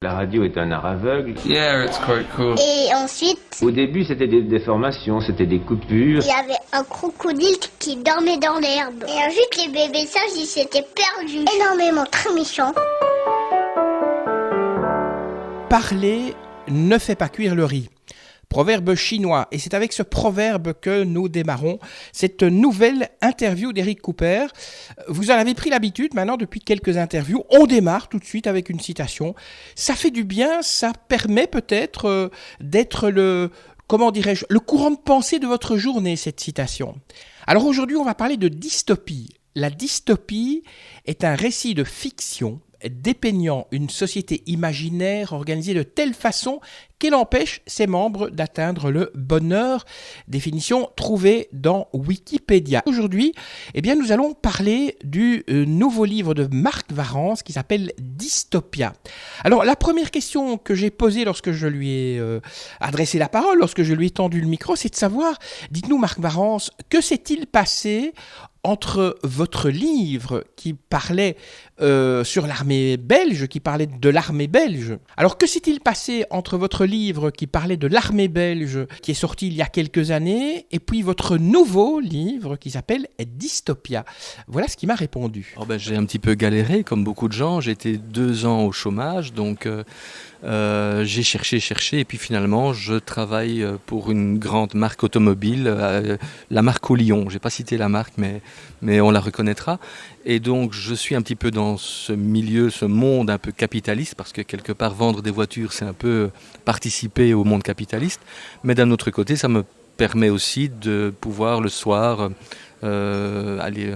La radio est un art aveugle. Yeah, it's quite cool. Et ensuite, Au début, c'était des déformations, c'était des coupures. il y avait un crocodile qui dormait dans l'herbe. Et ensuite, les bébés sages, ils s'étaient perdus. Énormément, très méchants. Parler ne fait pas cuire le riz. Proverbe chinois, et c'est avec ce proverbe que nous démarrons cette nouvelle interview d'Eric Cooper. Vous en avez pris l'habitude maintenant depuis quelques interviews. On démarre tout de suite avec une citation. Ça fait du bien, ça permet peut-être d'être le courant de pensée de votre journée, cette citation. Alors aujourd'hui, on va parler de dystopie. La dystopie est un récit de fiction dépeignant une société imaginaire organisée de telle façon qu'elle empêche ses membres d'atteindre le bonheur. Définition trouvée dans Wikipédia. Aujourd'hui, nous allons parler du nouveau livre de Marc Warrens qui s'appelle Dystopia. Alors, la première question que j'ai posée lorsque je lui ai adressé la parole, lorsque je lui ai tendu le micro, c'est de savoir, dites-nous Marc Warrens, que s'est-il passé entre votre livre qui parlait sur l'armée belge, qui parlait de l'armée belge. Alors que s'est-il passé entre votre livre qui parlait de l'armée belge, qui est sorti il y a quelques années, et puis votre nouveau livre qui s'appelle Dystopia? Voilà ce qu'il m'a répondu. J'ai un petit peu galéré, comme beaucoup de gens. J'ai été 2 ans au chômage, donc j'ai cherché, et puis finalement, je travaille pour une grande marque automobile, la marque au Lyon. Je n'ai pas cité la marque, mais on la reconnaîtra. Et donc, je suis un petit peu dans ce milieu, ce monde un peu capitaliste, parce que quelque part, vendre des voitures, c'est un peu participer au monde capitaliste. Mais d'un autre côté, ça me permet aussi de pouvoir le soir aller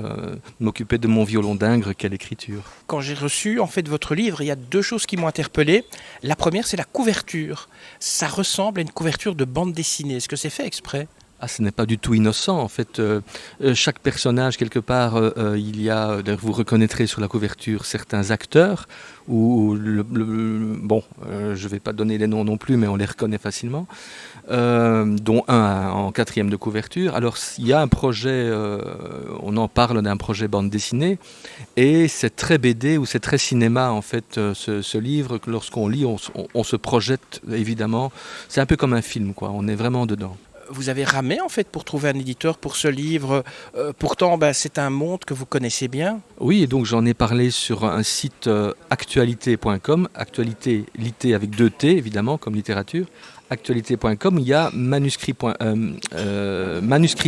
m'occuper de mon violon d'Ingres qu'est l'écriture. Quand j'ai reçu votre livre, il y a 2 choses qui m'ont interpellé. La première, c'est la couverture. Ça ressemble à une couverture de bande dessinée. Est-ce que c'est fait exprès ? Ce n'est pas du tout innocent. En fait, chaque personnage, quelque part, il y a, vous reconnaîtrez sur la couverture certains acteurs, je ne vais pas donner les noms non plus, mais on les reconnaît facilement, dont un en 4e de couverture. Alors, il y a un projet, on en parle d'un projet bande dessinée, et c'est très BD ou c'est très cinéma, en fait, ce livre. Lorsqu'on lit, on se projette, évidemment. C'est un peu comme un film, quoi. On est vraiment dedans. Vous avez ramé en fait pour trouver un éditeur pour ce livre. Pourtant, c'est un monde que vous connaissez bien. Oui, et donc j'en ai parlé sur un site actualité.com, actualité litté avec 2 T évidemment comme littérature. Actualité.com, il y a manuscrit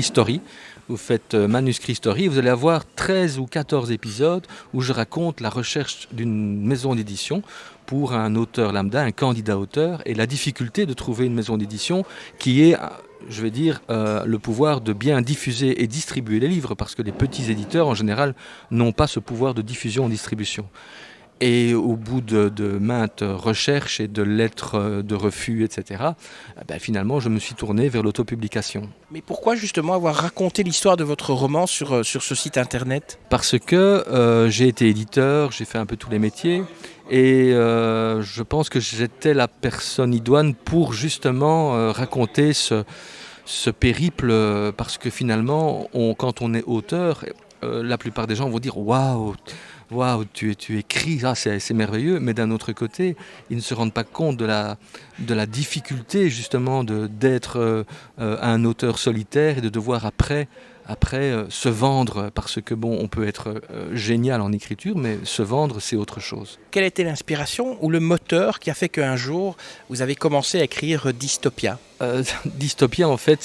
story. Vous faites manuscrit story, vous allez avoir 13 ou 14 épisodes où je raconte la recherche d'une maison d'édition pour un auteur lambda, un candidat auteur, et la difficulté de trouver une maison d'édition qui ait, je vais dire, le pouvoir de bien diffuser et distribuer les livres, parce que les petits éditeurs, en général, n'ont pas ce pouvoir de diffusion et distribution. Et au bout de maintes recherches et de lettres de refus, etc., finalement, je me suis tourné vers l'autopublication. Mais pourquoi justement avoir raconté l'histoire de votre roman sur ce site internet ? Parce que j'ai été éditeur, j'ai fait un peu tous les métiers, et je pense que j'étais la personne idoine pour justement raconter ce périple, parce que finalement, quand on est auteur, la plupart des gens vont dire « Waouh, tu écris, c'est merveilleux », mais d'un autre côté, ils ne se rendent pas compte de la difficulté justement d'être un auteur solitaire et de devoir après se vendre, parce que on peut être génial en écriture, mais se vendre, c'est autre chose. Quelle était l'inspiration ou le moteur qui a fait qu'un jour, vous avez commencé à écrire Dystopia ? Dystopia, en fait,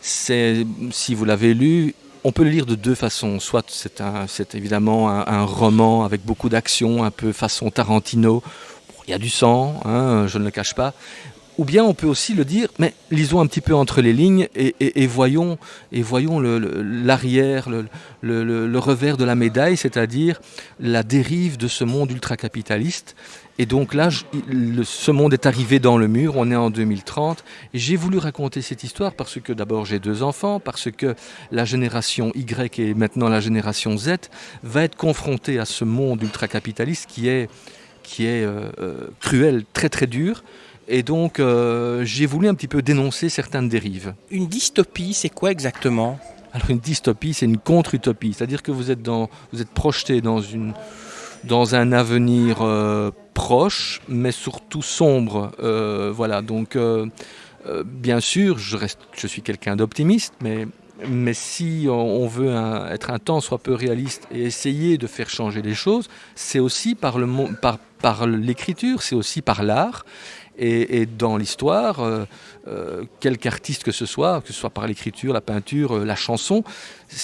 c'est, si vous l'avez lu, on peut le lire de 2 façons. Soit c'est évidemment un roman avec beaucoup d'action, un peu façon Tarantino. Il y a du sang, je ne le cache pas. Ou bien on peut aussi le dire, mais lisons un petit peu entre les lignes et voyons l'arrière, le revers de la médaille, c'est-à-dire la dérive de ce monde ultra-capitaliste. Et donc là, ce monde est arrivé dans le mur, on est en 2030, et j'ai voulu raconter cette histoire parce que d'abord j'ai 2 enfants, parce que la génération Y et maintenant la génération Z va être confrontée à ce monde ultra-capitaliste qui est cruel, très très dur. Et donc, j'ai voulu un petit peu dénoncer certaines dérives. Une dystopie, c'est quoi exactement ? Alors, une dystopie, c'est une contre-utopie. C'est-à-dire que vous êtes projeté dans un avenir proche, mais surtout sombre. Voilà, donc bien sûr, je suis quelqu'un d'optimiste, mais si on veut être un tant soit peu réaliste et essayer de faire changer les choses, c'est aussi par l'écriture, c'est aussi par l'art. Et dans l'histoire, quelque artiste que ce soit par l'écriture, la peinture, la chanson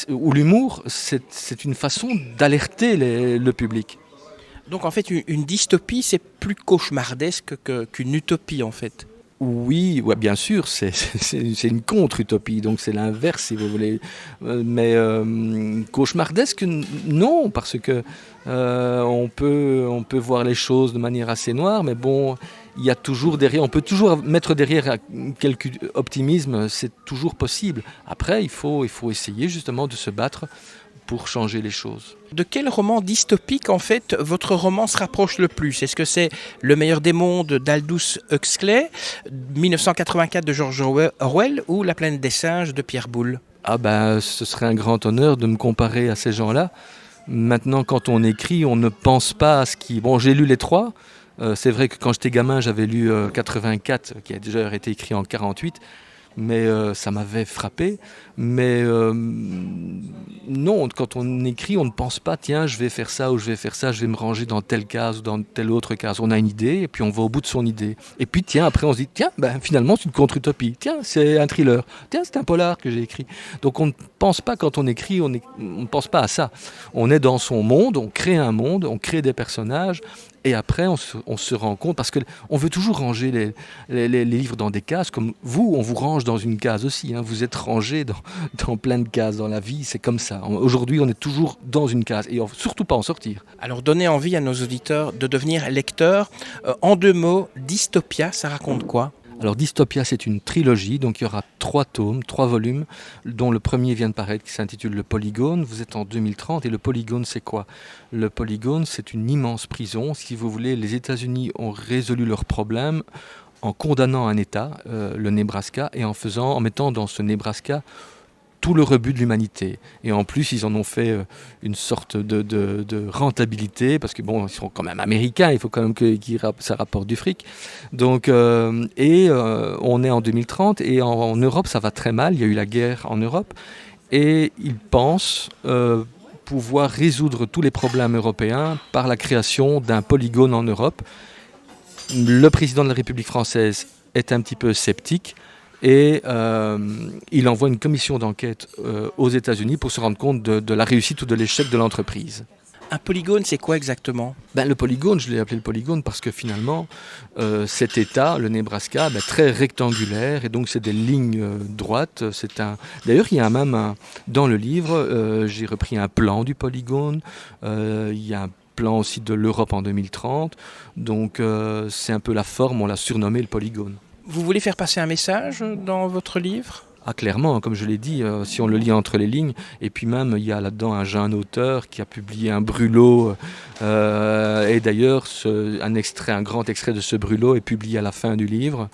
ou l'humour, c'est une façon d'alerter le public. Donc en fait, une dystopie, c'est plus cauchemardesque qu'une utopie en fait. Oui, ouais, bien sûr, c'est une contre-utopie, donc c'est l'inverse si vous voulez. Mais cauchemardesque, non, parce que on peut voir les choses de manière assez noire, mais bon, il y a toujours derrière, on peut toujours mettre derrière quelque optimisme, c'est toujours possible. Après, il faut essayer justement de se battre pour changer les choses. De quel roman dystopique, en fait, votre roman se rapproche le plus? Est-ce que c'est Le meilleur des mondes d'Aldous Huxley, 1984 de George Orwell ou La planète des singes de Pierre Boulle? Ah ben, ce serait un grand honneur de me comparer à ces gens-là. Maintenant, quand on écrit, on ne pense pas à ce qui... Bon, j'ai lu les trois. C'est vrai que quand j'étais gamin, j'avais lu 84, qui a déjà été écrit en 48. Mais ça m'avait frappé. Mais non, quand on écrit, on ne pense pas, tiens, je vais faire ça ou je vais faire ça, je vais me ranger dans telle case ou dans telle autre case. On a une idée et puis on va au bout de son idée. Et puis, tiens, après on se dit, tiens, ben, finalement c'est une contre-utopie. Tiens, c'est un thriller. Tiens, c'est un polar que j'ai écrit. Donc on ne pense pas quand on écrit, on ne pense pas à ça. On est dans son monde, on crée un monde, on crée des personnages. Et après, on se rend compte, parce qu'on veut toujours ranger les livres dans des cases, comme vous, on vous range dans une case aussi. Hein. Vous êtes rangé dans plein de cases dans la vie, c'est comme ça. Aujourd'hui, on est toujours dans une case, et on ne veut surtout pas en sortir. Alors, donner envie à nos auditeurs de devenir lecteurs. En 2 mots, Dystopia, ça raconte quoi ? Alors Dystopia, c'est une trilogie, donc il y aura 3 tomes, 3 volumes, dont le premier vient de paraître qui s'intitule Le Polygone. Vous êtes en 2030 et le Polygone, c'est quoi ? Le Polygone, c'est une immense prison. Si vous voulez, les États-Unis ont résolu leurs problèmes en condamnant un État, le Nebraska, et en mettant dans ce Nebraska tout le rebut de l'humanité. Et en plus, ils en ont fait une sorte de rentabilité, parce que bon, ils sont quand même américains, il faut quand même que ça rapporte du fric. Donc, on est en 2030, et en Europe, ça va très mal. Il y a eu la guerre en Europe, et ils pensent pouvoir résoudre tous les problèmes européens par la création d'un polygone en Europe. Le président de la République française est un petit peu sceptique, et il envoie une commission d'enquête aux États-Unis pour se rendre compte de la réussite ou de l'échec de l'entreprise. Un polygone, c'est quoi exactement ? Le polygone, je l'ai appelé le polygone parce que finalement, cet État, le Nebraska, très rectangulaire, et donc c'est des lignes droites. D'ailleurs, il y a même dans le livre, j'ai repris un plan du polygone, il y a un plan aussi de l'Europe en 2030, donc c'est un peu la forme, on l'a surnommé le polygone. Vous voulez faire passer un message dans votre livre ? Ah, clairement, comme je l'ai dit, si on le lit entre les lignes, et puis même il y a là-dedans un jeune auteur qui a publié un brûlot, et d'ailleurs un grand extrait de ce brûlot est publié à la fin du livre,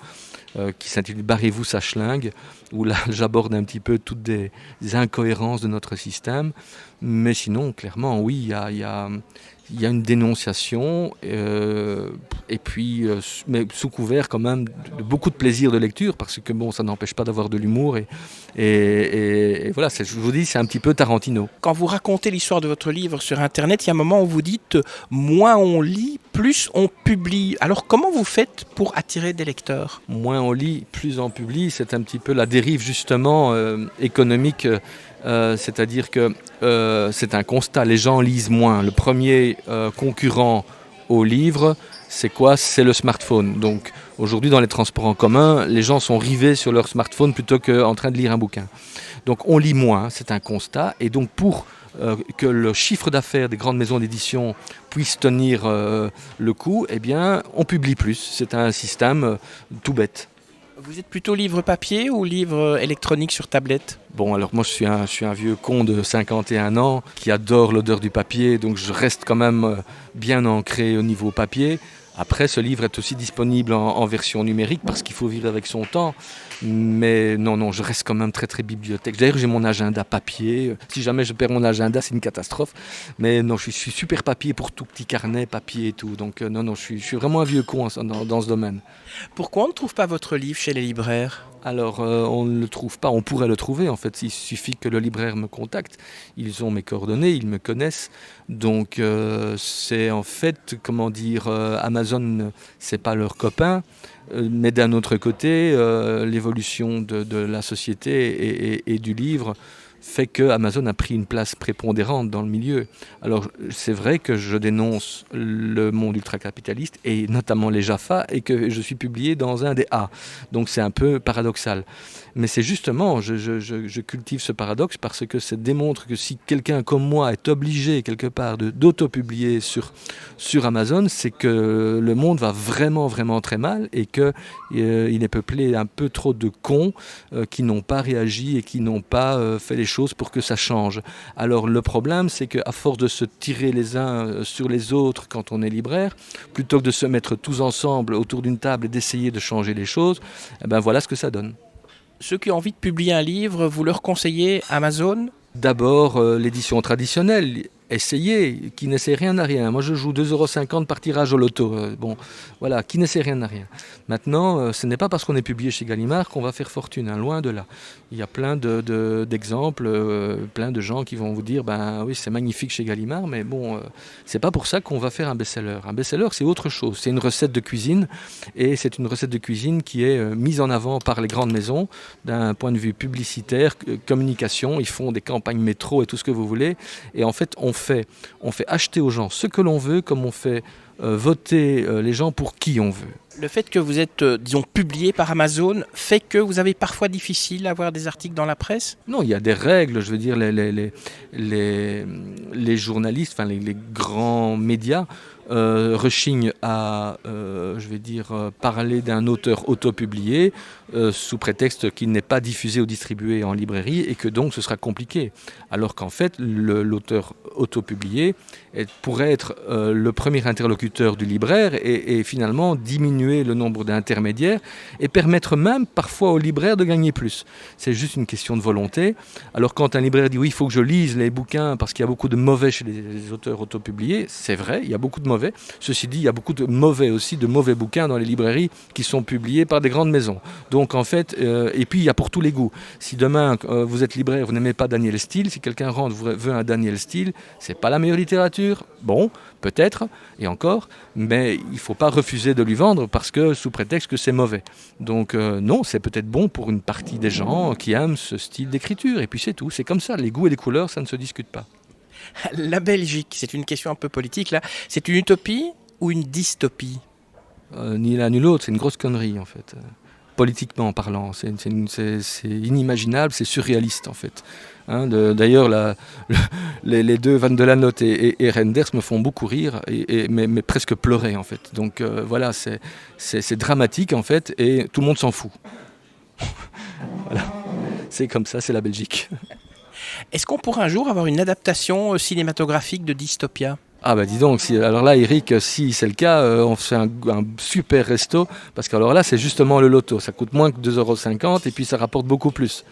qui s'intitule « Barrez-vous sa schlingue », où là j'aborde un petit peu toutes des incohérences de notre système, mais sinon, clairement, oui, il y a une dénonciation, et puis, mais sous couvert quand même de beaucoup de plaisir de lecture, parce que bon, ça n'empêche pas d'avoir de l'humour, et voilà, je vous dis, c'est un petit peu Tarantino. Quand vous racontez l'histoire de votre livre sur Internet, il y a un moment où vous dites « moins on lit, plus on publie ». Alors comment vous faites pour attirer des lecteurs ? Moins on lit, plus on publie, c'est un petit peu la dérive justement économique, c'est-à-dire que c'est un constat, les gens lisent moins. Le premier concurrent au livre, c'est quoi ? C'est le smartphone. Donc aujourd'hui dans les transports en commun, les gens sont rivés sur leur smartphone plutôt qu'en train de lire un bouquin. Donc on lit moins, c'est un constat, et donc pour que le chiffre d'affaires des grandes maisons d'édition puisse tenir le coup, eh bien on publie plus. C'est un système tout bête. Vous êtes plutôt livre papier ou livre électronique sur tablette ? Bon, alors moi je suis un vieux con de 51 ans qui adore l'odeur du papier, donc je reste quand même bien ancré au niveau papier. Après, ce livre est aussi disponible en version numérique parce qu'il faut vivre avec son temps. Mais non, je reste quand même très très bibliothèque. D'ailleurs, j'ai mon agenda papier. Si jamais je perds mon agenda, c'est une catastrophe. Mais non, je suis super papier pour tout petit carnet, papier et tout. Donc non, je suis vraiment un vieux con dans ce domaine. Pourquoi on ne trouve pas votre livre chez les libraires ? Alors, on ne le trouve pas, on pourrait le trouver en fait, il suffit que le libraire me contacte. Ils ont mes coordonnées, ils me connaissent. Donc, c'est en fait, Amazon, c'est pas leur copain. Mais d'un autre côté, l'évolution de la société et du livre fait que Amazon a pris une place prépondérante dans le milieu. Alors c'est vrai que je dénonce le monde ultracapitaliste et notamment les GAFA et que je suis publié dans un des A. Donc c'est un peu paradoxal. Mais c'est justement, je cultive ce paradoxe parce que ça démontre que si quelqu'un comme moi est obligé quelque part d'auto-publier sur Amazon, c'est que le monde va vraiment vraiment très mal et qu'il est peuplé un peu trop de cons qui n'ont pas réagi et qui n'ont pas fait les choses pour que ça change. Alors le problème, c'est qu'à force de se tirer les uns sur les autres quand on est libraire, plutôt que de se mettre tous ensemble autour d'une table et d'essayer de changer les choses, voilà ce que ça donne. Ceux qui ont envie de publier un livre, vous leur conseillez Amazon ? D'abord, l'édition traditionnelle. Essayez, qui ne sait rien n'a rien. Moi, je joue 2,50 € par tirage au loto. Voilà, qui ne sait rien n'a rien. Maintenant, ce n'est pas parce qu'on est publié chez Gallimard qu'on va faire fortune, loin de là. Il y a plein d'exemples, plein de gens qui vont vous dire, oui, c'est magnifique chez Gallimard, mais c'est pas pour ça qu'on va faire un best-seller. Un best-seller, c'est autre chose. C'est une recette de cuisine, et c'est une recette de cuisine qui est mise en avant par les grandes maisons, d'un point de vue publicitaire, communication. Ils font des campagnes métro et tout ce que vous voulez. Et en fait, on fait acheter aux gens ce que l'on veut, comme on fait voter les gens pour qui on veut. Le fait que vous êtes, publié par Amazon fait que vous avez parfois difficile à avoir des articles dans la presse ? Non, il y a des règles. Je veux dire, les journalistes, les grands médias rechignent à, parler d'un auteur autopublié sous prétexte qu'il n'est pas diffusé ou distribué en librairie et que donc ce sera compliqué. Alors qu'en fait, l'auteur autopublié pourrait être le premier interlocuteur du libraire et finalement diminuer le nombre d'intermédiaires et permettre même parfois au libraire de gagner plus. C'est juste une question de volonté. Alors quand un libraire dit oui, il faut que je lise les bouquins parce qu'il y a beaucoup de mauvais chez les auteurs autopubliés, c'est vrai, il y a beaucoup de mauvais. Ceci dit, il y a beaucoup de mauvais bouquins dans les librairies qui sont publiés par des grandes maisons. Donc en fait, et puis il y a pour tous les goûts. Si demain vous êtes libraire, vous n'aimez pas Daniel Steele, si quelqu'un rentre veut un Daniel Steele, c'est pas la meilleure littérature. Bon, peut-être, et encore, mais il ne faut pas refuser de lui vendre parce que sous prétexte que c'est mauvais. Donc non, c'est peut-être bon pour une partie des gens qui aiment ce style d'écriture, et puis c'est tout, c'est comme ça, les goûts et les couleurs, ça ne se discute pas. La Belgique, c'est une question un peu politique là, c'est une utopie ou une dystopie ? Ni l'un ni l'autre, c'est une grosse connerie en fait. Politiquement parlant, c'est inimaginable, c'est surréaliste en fait. D'ailleurs, les deux Van de Lannotte et Renders me font beaucoup rire, mais presque pleurer en fait. Donc voilà, c'est dramatique en fait, et tout le monde s'en fout. Voilà, c'est comme ça, c'est la Belgique. Est-ce qu'on pourrait un jour avoir une adaptation cinématographique de Dystopia ? Ah dis donc, alors là Eric, si c'est le cas, on fait un super resto, parce que alors là c'est justement le loto, ça coûte moins que 2,50 € et puis ça rapporte beaucoup plus.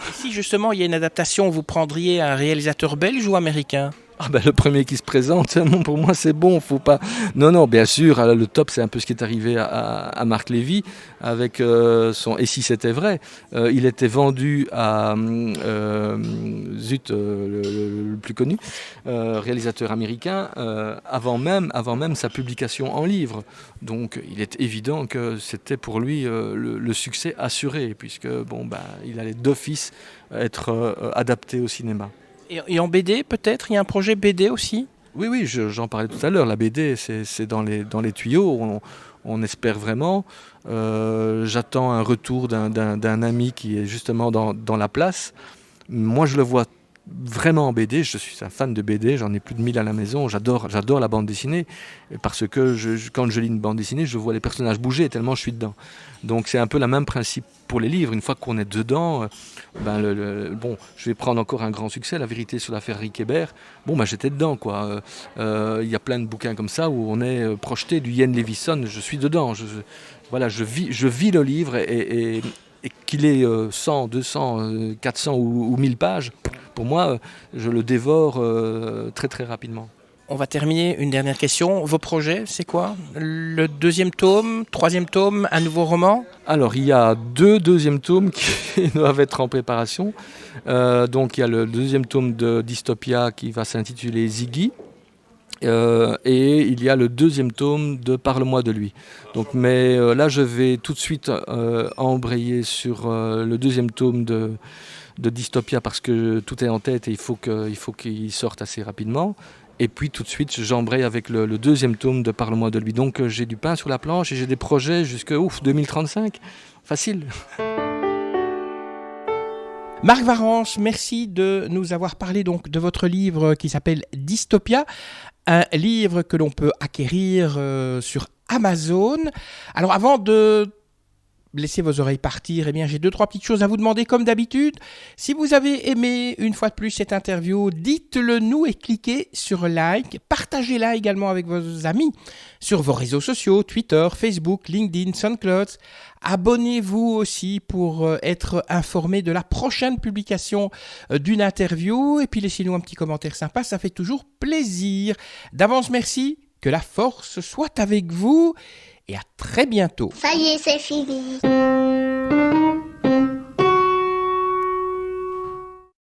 Et si justement il y a une adaptation, vous prendriez un réalisateur belge ou américain ? Le premier qui se présente, pour moi c'est bon, faut pas... Non, bien sûr, le top c'est un peu ce qui est arrivé à Marc Lévy avec son « Et si c'était vrai ?» Il était vendu à le plus connu, réalisateur américain, avant même sa publication en livre. Donc il est évident que c'était pour lui le succès assuré, puisque il allait d'office être adapté au cinéma. Et en BD, peut-être ? Il y a un projet BD aussi ? Oui, j'en parlais tout à l'heure. La BD, c'est dans les tuyaux. On espère vraiment. J'attends un retour d'un ami qui est justement dans la place. Moi, je le vois vraiment en BD, je suis un fan de BD, j'en ai plus de 1000 à la maison, j'adore la bande dessinée, parce que quand je lis une bande dessinée, je vois les personnages bouger tellement je suis dedans. Donc c'est un peu le même principe pour les livres, une fois qu'on est dedans, bon, je vais prendre encore un grand succès, La vérité sur l'affaire Rick Hébert, bon, j'étais dedans, quoi. Il y a plein de bouquins comme ça où on est projeté, du Ian Livingstone, je suis dedans, je vis le livre et qu'il ait 100, 200, 400 ou 1000 pages, pour moi, je le dévore très très rapidement. On va terminer, une dernière question. Vos projets, c'est quoi? Le 2e tome, 3e tome, un nouveau roman? Alors, il y a 2 2e tomes qui doivent être en préparation. Donc, il y a le 2e tome de Dystopia qui va s'intituler Ziggy. Et il y a le 2e tome de Parle-moi de lui. Donc, mais là, je vais tout de suite embrayer sur le 2e tome de Dystopia parce que tout est en tête et il faut qu'il sorte assez rapidement. Et puis tout de suite, j'embraye avec le 2e tome de Parle-moi de lui. Donc j'ai du pain sur la planche et j'ai des projets jusqu'à 2035. Facile. Marc Warens, merci de nous avoir parlé donc de votre livre qui s'appelle Dystopia, un livre que l'on peut acquérir sur Amazon. Alors avant de laissez vos oreilles partir, eh bien j'ai 2-3 petites choses à vous demander comme d'habitude. Si vous avez aimé une fois de plus cette interview, dites-le nous et cliquez sur like. Partagez-la également avec vos amis sur vos réseaux sociaux, Twitter, Facebook, LinkedIn, SoundCloud. Abonnez-vous aussi pour être informé de la prochaine publication d'une interview. Et puis laissez-nous un petit commentaire sympa, ça fait toujours plaisir. D'avance, merci, que la force soit avec vous. Et à très bientôt. Ça y est, c'est fini.